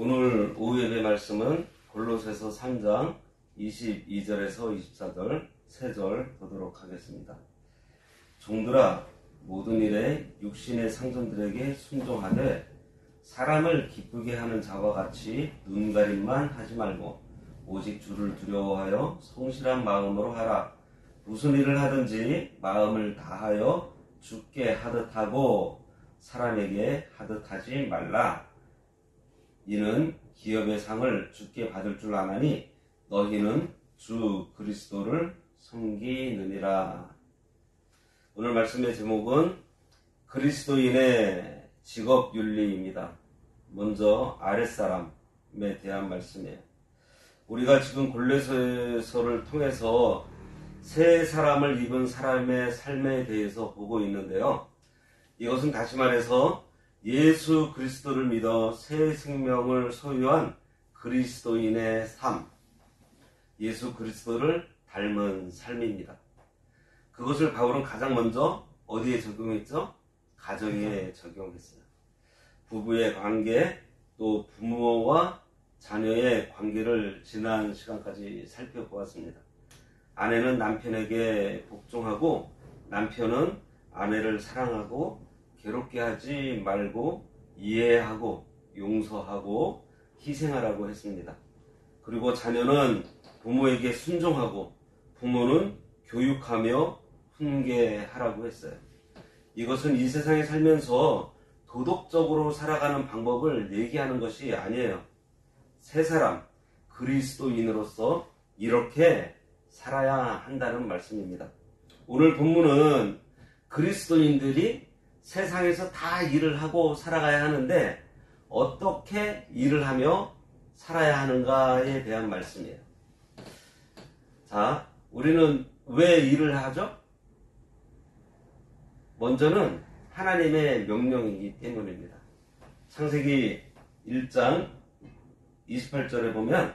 오늘 오후 예배 말씀은 골로새서 3장 22절에서 24절 3절 보도록 하겠습니다. 종들아, 모든 일에 육신의 상전들에게 순종하되 사람을 기쁘게 하는 자와 같이 눈가림만 하지 말고 오직 주를 두려워하여 성실한 마음으로 하라. 무슨 일을 하든지 마음을 다하여 주께 하듯 하고 사람에게 하듯 하지 말라. 이는 기업의 상을 주께 받을 줄 아나니 너희는 주 그리스도를 섬기느니라. 오늘 말씀의 제목은 그리스도인의 직업윤리입니다. 먼저 아랫사람에 대한 말씀이에요. 우리가 지금 골로새서를 통해서 새 사람을 입은 사람의 삶에 대해서 보고 있는데요. 이것은 다시 말해서 예수 그리스도를 믿어 새 생명을 소유한 그리스도인의 삶, 예수 그리스도를 닮은 삶입니다. 그것을 바울은 가장 먼저 어디에 적용했죠? 가정에 적용했어요. 부부의 관계, 또 부모와 자녀의 관계를 지난 시간까지 살펴보았습니다. 아내는 남편에게 복종하고 남편은 아내를 사랑하고 괴롭게 하지 말고 이해하고 용서하고 희생하라고 했습니다. 그리고 자녀는 부모에게 순종하고 부모는 교육하며 훈계하라고 했어요. 이것은 이 세상에 살면서 도덕적으로 살아가는 방법을 얘기하는 것이 아니에요. 새 사람, 그리스도인으로서 이렇게 살아야 한다는 말씀입니다. 오늘 본문은 그리스도인들이 세상에서 다 일을 하고 살아가야 하는데 어떻게 일을 하며 살아야 하는가에 대한 말씀이에요. 자, 우리는 왜 일을 하죠? 먼저는 하나님의 명령이기 때문입니다. 창세기 1장 28절에 보면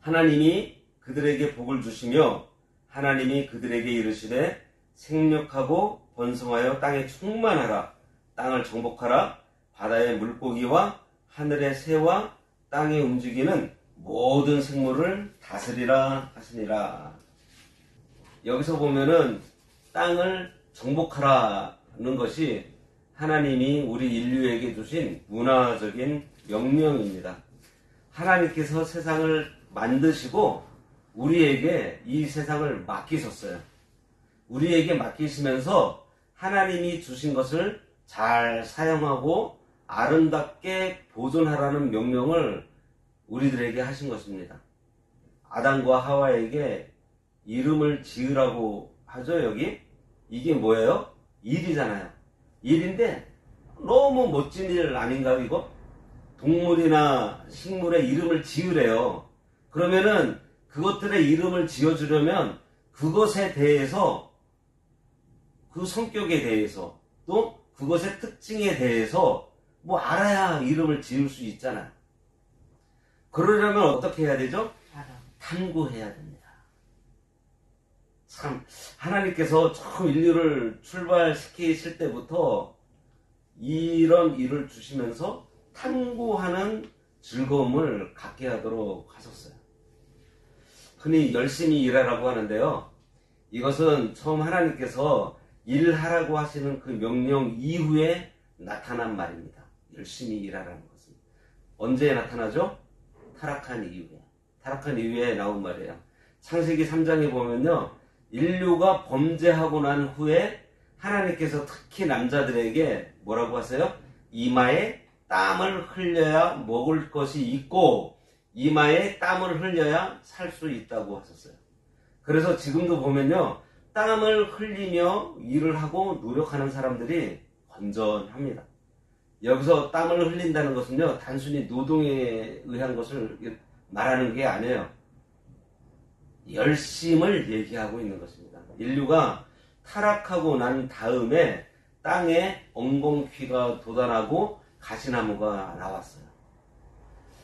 하나님이 그들에게 복을 주시며 하나님이 그들에게 이르시되 생육하고 번성하여 땅에 충만하라. 땅을 정복하라. 바다의 물고기와 하늘의 새와 땅에 움직이는 모든 생물을 다스리라 하시니라. 여기서 보면은 땅을 정복하라는 것이 하나님이 우리 인류에게 주신 문화적인 명령입니다. 하나님께서 세상을 만드시고 우리에게 이 세상을 맡기셨어요. 우리에게 맡기시면서 하나님이 주신 것을 잘 사용하고 아름답게 보존하라는 명령을 우리들에게 하신 것입니다. 아담과 하와에게 이름을 지으라고 하죠, 여기? 이게 뭐예요? 일이잖아요. 일인데 너무 멋진 일 아닌가요, 이거? 동물이나 식물의 이름을 지으래요. 그러면은 그것들의 이름을 지어주려면 그것에 대해서 그 성격에 대해서 또 그것의 특징에 대해서 뭐 알아야 이름을 지을 수 있잖아요. 그러려면 어떻게 해야 되죠? 탐구해야 됩니다. 참 하나님께서 처음 인류를 출발시키실 때부터 이런 일을 주시면서 탐구하는 즐거움을 갖게 하도록 하셨어요. 흔히 열심히 일하라고 하는데요. 이것은 처음 하나님께서 일하라고 하시는 그 명령 이후에 나타난 말입니다. 열심히 일하라는 것은. 언제 나타나죠? 타락한 이후에. 타락한 이후에 나온 말이에요. 창세기 3장에 보면요. 인류가 범죄하고 난 후에 하나님께서 특히 남자들에게 뭐라고 하세요? 이마에 땀을 흘려야 먹을 것이 있고 이마에 땀을 흘려야 살 수 있다고 하셨어요. 그래서 지금도 보면요. 땀을 흘리며 일을 하고 노력하는 사람들이 건전합니다. 여기서 땀을 흘린다는 것은요. 단순히 노동에 의한 것을 말하는 게 아니에요. 열심을 얘기하고 있는 것입니다. 인류가 타락하고 난 다음에 땅에 엉겅퀴가 돋아나고 가시나무가 나왔어요.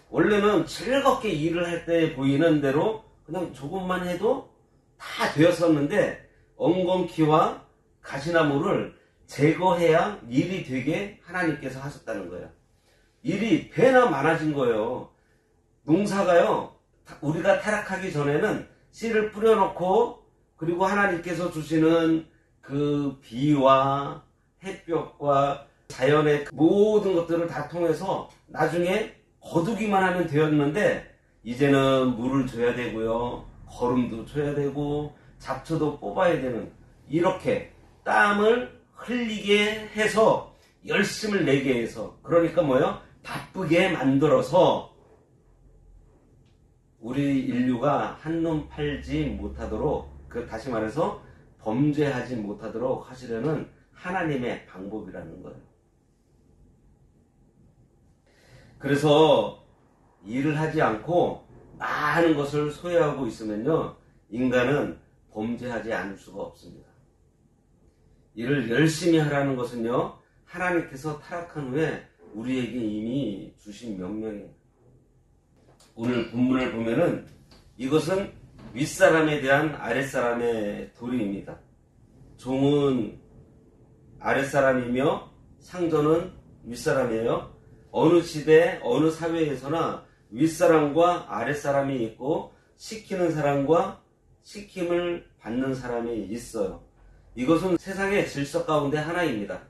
원래는 즐겁게 일을 할 때 보이는 대로 그냥 조금만 해도 다 되었었는데 엉겅퀴와 가시나무를 제거해야 일이 되게 하나님께서 하셨다는 거예요. 일이 배나 많아진 거예요. 농사가요, 우리가 타락하기 전에는 씨를 뿌려놓고, 그리고 하나님께서 주시는 그 비와 햇볕과 자연의 모든 것들을 다 통해서 나중에 거두기만 하면 되었는데, 이제는 물을 줘야 되고요, 거름도 줘야 되고, 잡초도 뽑아야 되는, 이렇게 땀을 흘리게 해서 열심을 내게 해서, 그러니까 뭐예요? 바쁘게 만들어서 우리 인류가 한눈 팔지 못하도록, 다시 말해서 범죄하지 못하도록 하시려는 하나님의 방법이라는 거예요. 그래서 일을 하지 않고 많은 것을 소유하고 있으면요, 인간은 범죄하지 않을 수가 없습니다. 일을 열심히 하라는 것은요, 하나님께서 타락한 후에 우리에게 이미 주신 명령이에요. 오늘 본문을 보면은 이것은 윗사람에 대한 아랫사람의 도리입니다. 종은 아랫사람이며 상전은 윗사람이에요. 어느 시대, 어느 사회에서나 윗사람과 아랫사람이 있고 시키는 사람과 시킴을 받는 사람이 있어요. 이것은 세상의 질서 가운데 하나입니다.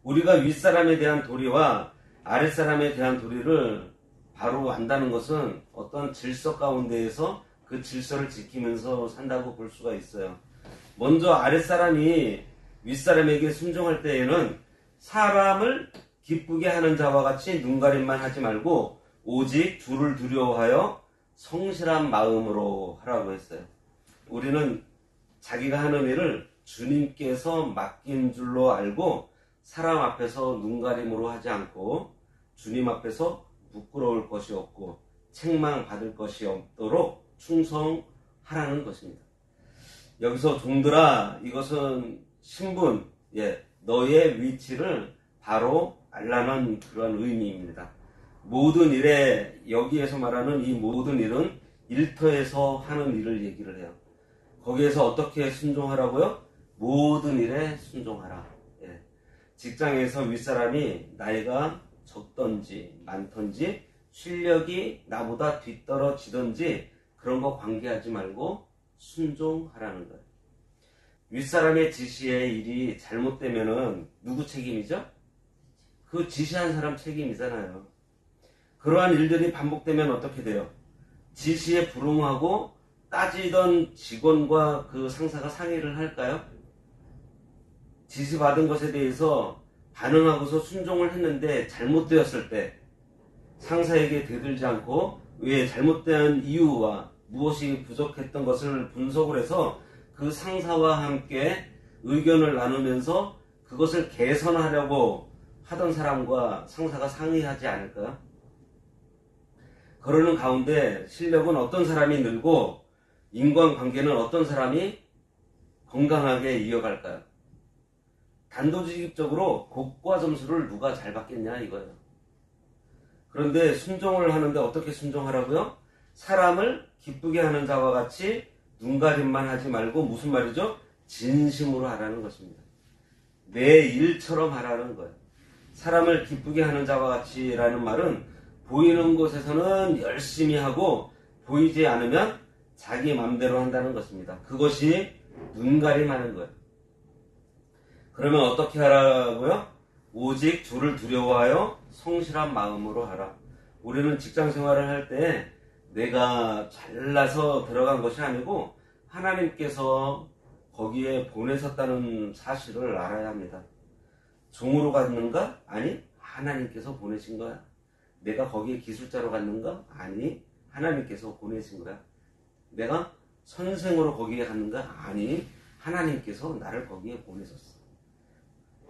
우리가 윗사람에 대한 도리와 아랫사람에 대한 도리를 바로 안다는 것은 어떤 질서 가운데에서 그 질서를 지키면서 산다고 볼 수가 있어요. 먼저 아랫사람이 윗사람에게 순종할 때에는 사람을 기쁘게 하는 자와 같이 눈가림만 하지 말고 오직 주를 두려워하여 성실한 마음으로 하라고 했어요. 우리는 자기가 하는 일을 주님께서 맡긴 줄로 알고 사람 앞에서 눈가림으로 하지 않고 주님 앞에서 부끄러울 것이 없고 책망받을 것이 없도록 충성하라는 것입니다. 여기서 종들아, 이것은 신분, 너의 위치를 바로 알라는 그런 의미입니다. 모든 일에, 여기에서 말하는 이 모든 일은 일터에서 하는 일을 얘기를 해요. 거기에서 어떻게 순종하라고요? 모든 일에 순종하라. 직장에서 윗사람이 나이가 적던지 많던지 실력이 나보다 뒤떨어지던지 그런 거 관계하지 말고 순종하라는 거예요. 윗사람의 지시에 일이 잘못되면은 누구 책임이죠? 그 지시한 사람 책임이잖아요. 그러한 일들이 반복되면 어떻게 돼요? 지시에 불응하고 따지던 직원과 그 상사가 상의를 할까요? 지시받은 것에 대해서 반응하고서 순종을 했는데 잘못되었을 때 상사에게 대들지 않고 왜 잘못된 이유와 무엇이 부족했던 것을 분석을 해서 그 상사와 함께 의견을 나누면서 그것을 개선하려고 하던 사람과 상사가 상의하지 않을까요? 그러는 가운데 실력은 어떤 사람이 늘고 인간관계는 어떤 사람이 건강하게 이어갈까요? 단도직입적으로 곡과 점수를 누가 잘 받겠냐 이거예요. 그런데 순종을 하는데 어떻게 순종하라고요? 사람을 기쁘게 하는 자와 같이 눈가림만 하지 말고 무슨 말이죠? 진심으로 하라는 것입니다. 내 일처럼 하라는 거예요. 사람을 기쁘게 하는 자와 같이라는 말은 보이는 곳에서는 열심히 하고 보이지 않으면 자기 맘대로 한다는 것입니다. 그것이 눈가림하는 거예요. 그러면 어떻게 하라고요? 오직 주를 두려워하여 성실한 마음으로 하라. 우리는 직장 생활을 할 때 내가 잘나서 들어간 것이 아니고 하나님께서 거기에 보내셨다는 사실을 알아야 합니다. 종으로 갔는가? 아니, 하나님께서 보내신 거야. 내가 거기에 기술자로 갔는가? 아니, 하나님께서 보내신 거야. 내가 선생으로 거기에 갔는가? 아니, 하나님께서 나를 거기에 보내셨어.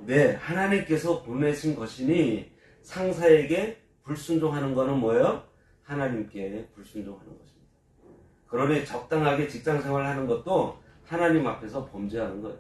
네, 하나님께서 보내신 것이니 상사에게 불순종하는 것은 뭐예요? 하나님께 불순종하는 것입니다. 그러니 적당하게 직장생활을 하는 것도 하나님 앞에서 범죄하는 거예요.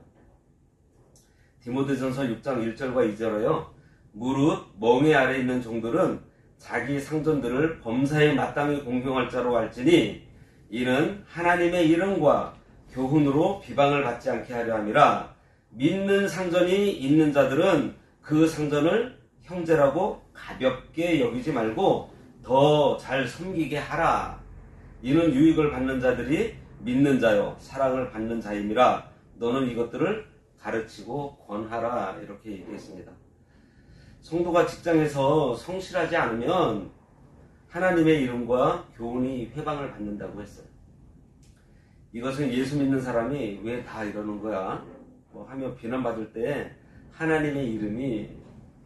디모데전서 6장 1절과 2절에요. 무릇 멍에 아래 있는 종들은 자기 상전들을 범사에 마땅히 공경할 자로 알지니 이는 하나님의 이름과 교훈으로 비방을 받지 않게 하려 함이라. 믿는 상전이 있는 자들은 그 상전을 형제라고 가볍게 여기지 말고 더 잘 섬기게 하라. 이는 유익을 받는 자들이 믿는 자요 사랑을 받는 자임이라. 너는 이것들을 가르치고 권하라. 이렇게 얘기했습니다. 성도가 직장에서 성실하지 않으면 하나님의 이름과 교훈이 회방을 받는다고 했어요. 이것은 예수 믿는 사람이 왜 다 이러는 거야? 뭐 하며 비난받을 때 하나님의 이름이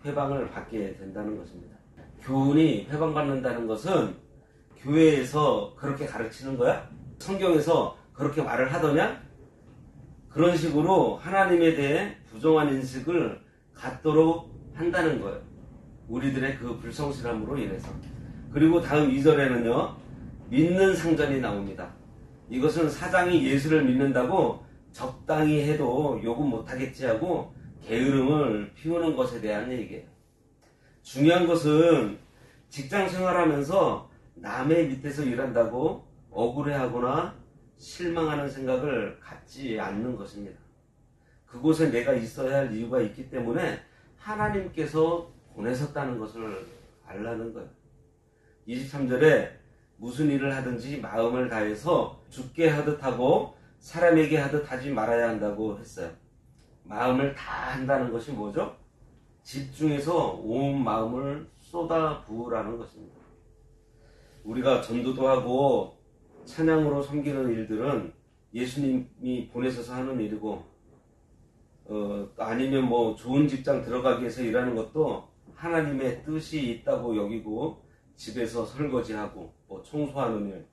회방을 받게 된다는 것입니다. 교훈이 회방받는다는 것은 교회에서 그렇게 가르치는 거야? 성경에서 그렇게 말을 하더냐? 그런 식으로 하나님에 대해 부정한 인식을 갖도록 한다는 거예요. 우리들의 그 불성실함으로 인해서. 그리고 다음 2절에는요. 믿는 상전이 나옵니다. 이것은 사장이 예수를 믿는다고 적당히 해도 요금 못하겠지 하고 게으름을 피우는 것에 대한 얘기예요. 중요한 것은 직장 생활하면서 남의 밑에서 일한다고 억울해하거나 실망하는 생각을 갖지 않는 것입니다. 그곳에 내가 있어야 할 이유가 있기 때문에 하나님께서 보내셨다는 것을 알라는 거예요. 23절에 무슨 일을 하든지 마음을 다해서 주께 하듯 하고 사람에게 하듯 하지 말아야 한다고 했어요. 마음을 다 한다는 것이 뭐죠? 집중해서 온 마음을 쏟아 부으라는 것입니다. 우리가 전도도 하고 찬양으로 섬기는 일들은 예수님이 보내셔서 하는 일이고, 아니면 뭐 좋은 직장 들어가기 위해서 일하는 것도 하나님의 뜻이 있다고 여기고, 집에서 설거지하고 뭐 청소하는 일,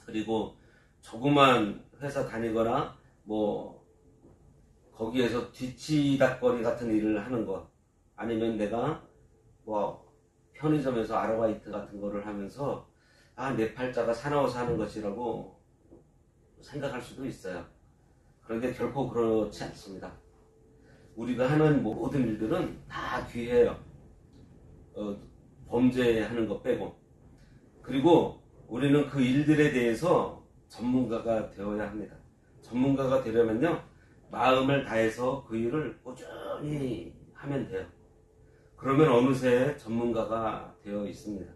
그리고 조그만 회사 다니거나 뭐 거기에서 뒤치다거리 같은 일을 하는 것, 아니면 내가 뭐 편의점에서 아르바이트 같은 거를 하면서 내 팔자가 사나워서 하는 것이라고 생각할 수도 있어요. 그런데 결코 그렇지 않습니다. 우리가 하는 모든 일들은 다 귀해요. 범죄하는 것 빼고. 그리고 우리는 그 일들에 대해서 전문가가 되어야 합니다. 전문가가 되려면요, 마음을 다해서 그 일을 꾸준히 하면 돼요. 그러면 어느새 전문가가 되어 있습니다.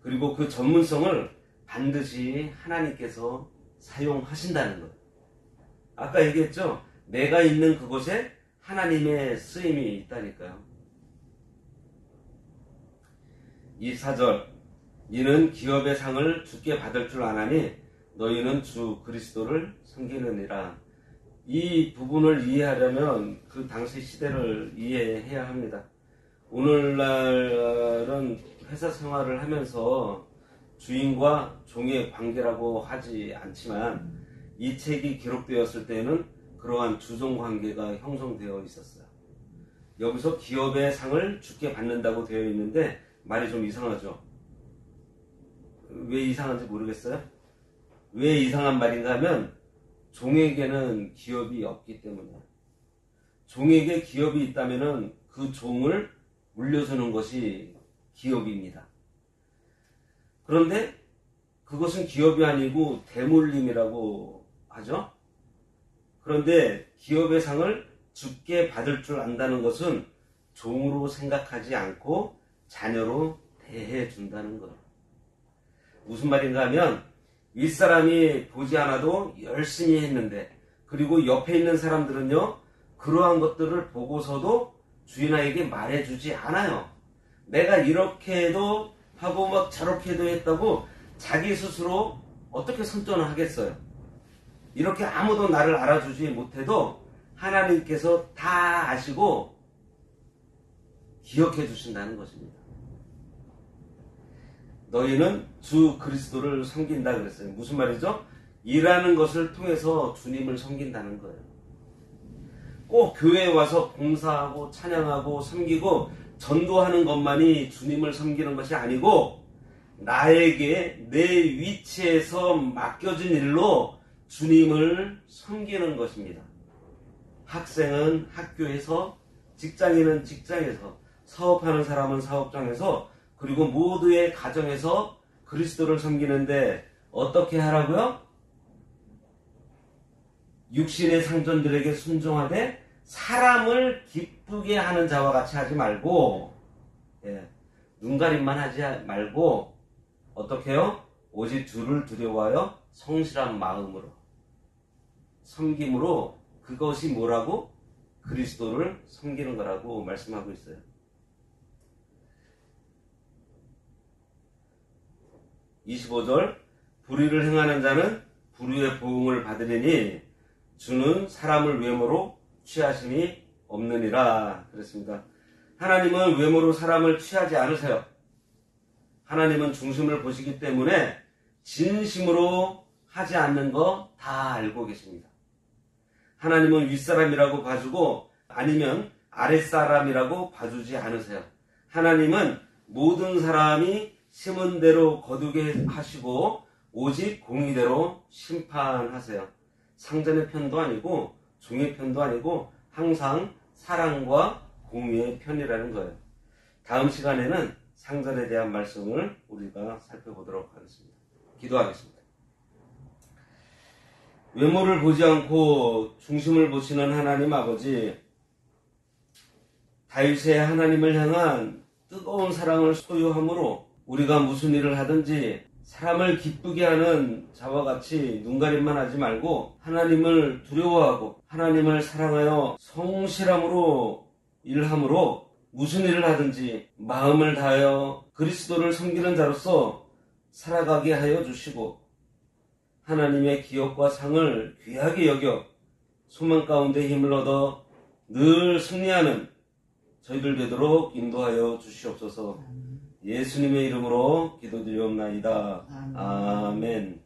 그리고 그 전문성을 반드시 하나님께서 사용하신다는 거예요. 아까 얘기했죠? 내가 있는 그곳에 하나님의 쓰임이 있다니까요. 24절, 이는 기업의 상을 주께 받을 줄 아나니 너희는 주 그리스도를 섬기느니라. 이 부분을 이해하려면 그 당시 시대를 이해해야 합니다. 오늘날은 회사 생활을 하면서 주인과 종의 관계라고 하지 않지만 이 책이 기록되었을 때는 그러한 주종 관계가 형성되어 있었어요. 여기서 기업의 상을 주께 받는다고 되어 있는데 말이 좀 이상하죠. 왜 이상한지 모르겠어요? 왜 이상한 말인가 하면 종에게는 기업이 없기 때문이에요. 종에게 기업이 있다면 그 종을 물려주는 것이 기업입니다. 그런데 그것은 기업이 아니고 대물림이라고 하죠. 그런데 기업의 상을 주께 받을 줄 안다는 것은 종으로 생각하지 않고 자녀로 대해준다는 거예요. 무슨 말인가 하면 윗사람이 보지 않아도 열심히 했는데, 그리고 옆에 있는 사람들은요, 그러한 것들을 보고서도 주인에게 말해주지 않아요. 내가 이렇게 해도 하고 막 저렇게 해도 했다고 자기 스스로 어떻게 선전을 하겠어요. 이렇게 아무도 나를 알아주지 못해도 하나님께서 다 아시고 기억해 주신다는 것입니다. 너희는 주 그리스도를 섬긴다 그랬어요. 무슨 말이죠? 일하는 것을 통해서 주님을 섬긴다는 거예요. 꼭 교회에 와서 봉사하고 찬양하고 섬기고 전도하는 것만이 주님을 섬기는 것이 아니고 나에게 내 위치에서 맡겨진 일로 주님을 섬기는 것입니다. 학생은 학교에서, 직장인은 직장에서, 사업하는 사람은 사업장에서, 그리고 모두의 가정에서 그리스도를 섬기는데 어떻게 하라고요? 육신의 상전들에게 순종하되 사람을 기쁘게 하는 자와 같이 하지 말고 예, 눈가림만 하지 말고 어떻게 해요? 오직 주를 두려워하여 성실한 마음으로 섬김으로 그것이 뭐라고? 그리스도를 섬기는 거라고 말씀하고 있어요. 25절 불의를 행하는 자는 불의의 보응을 받으리니 주는 사람을 외모로 취하심이 없느니라 그랬습니다. 하나님은 외모로 사람을 취하지 않으세요. 하나님은 중심을 보시기 때문에 진심으로 하지 않는 거 다 알고 계십니다. 하나님은 윗사람이라고 봐주고 아니면 아랫사람이라고 봐주지 않으세요. 하나님은 모든 사람이 심은 대로 거두게 하시고 오직 공의대로 심판하세요. 상전의 편도 아니고 종의 편도 아니고 항상 사랑과 공의의 편이라는 거예요. 다음 시간에는 상전에 대한 말씀을 우리가 살펴보도록 하겠습니다. 기도하겠습니다. 외모를 보지 않고 중심을 보시는 하나님 아버지, 다윗의 하나님을 향한 뜨거운 사랑을 소유함으로 우리가 무슨 일을 하든지 사람을 기쁘게 하는 자와 같이 눈가림만 하지 말고 하나님을 두려워하고 하나님을 사랑하여 성실함으로 일함으로 무슨 일을 하든지 마음을 다하여 그리스도를 섬기는 자로서 살아가게 하여 주시고 하나님의 기업과 상을 귀하게 여겨 소망 가운데 힘을 얻어 늘 승리하는 저희들 되도록 인도하여 주시옵소서. 예수님의 이름으로 기도드리옵나이다. 아멘.